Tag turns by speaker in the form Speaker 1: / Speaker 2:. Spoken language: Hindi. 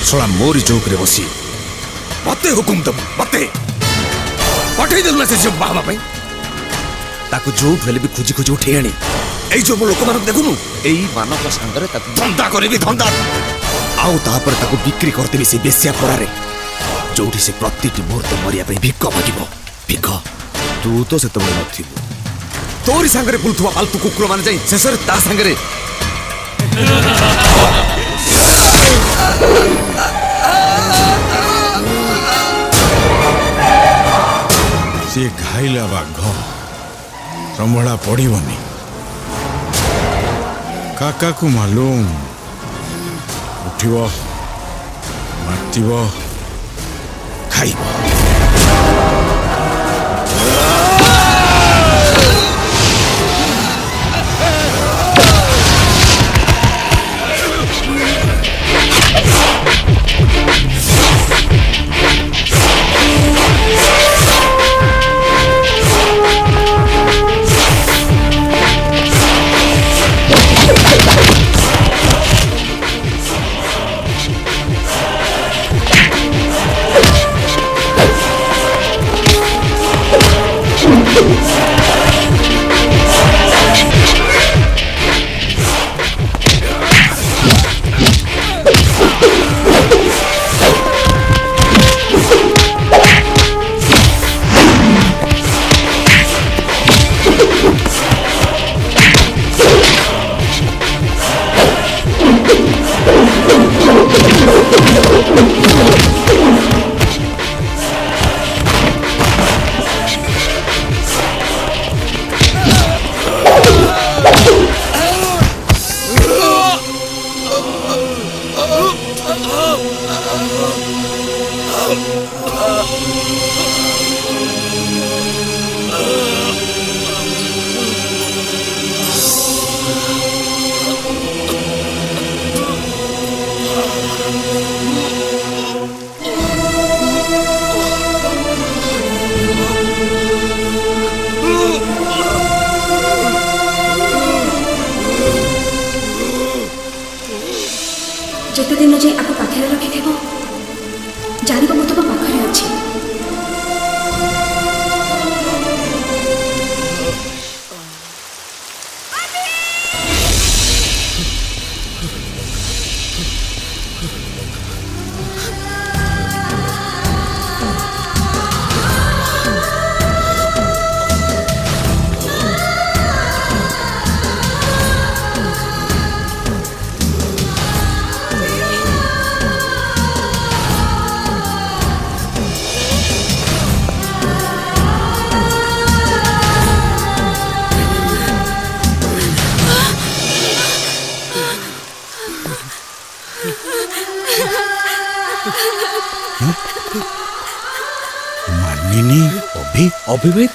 Speaker 1: सोला मोरी चौक रे बसी मते हुकुम दब मते पठे देलु ना से बाबा भाई ताको जो भेले भी खुजी खुजी उठे आनी एई जो लोक मान देखुनु एई मानव संगरे ताको धंदा करबी धंदा आउ ता पर ताको बिक्री करतेबी से बेसिया परारे जोठी से प्रतिटी मुहूर्त मरिया पे भिक्क मागिबो भिक्क तू तो से तबे नथिबो तोरी संगरे बुलथुआ फालतू कुकुर मान जाई शेषर ता संगरे
Speaker 2: से घाइला बाघ संभला पड़ोनी काका को मालूम उठिब मातिब
Speaker 1: खाइब
Speaker 3: जिते दिन जाए आपको पाखे रखी थे जान मत पाखे अच्छे
Speaker 2: मानिनी अभी
Speaker 1: अभी भाई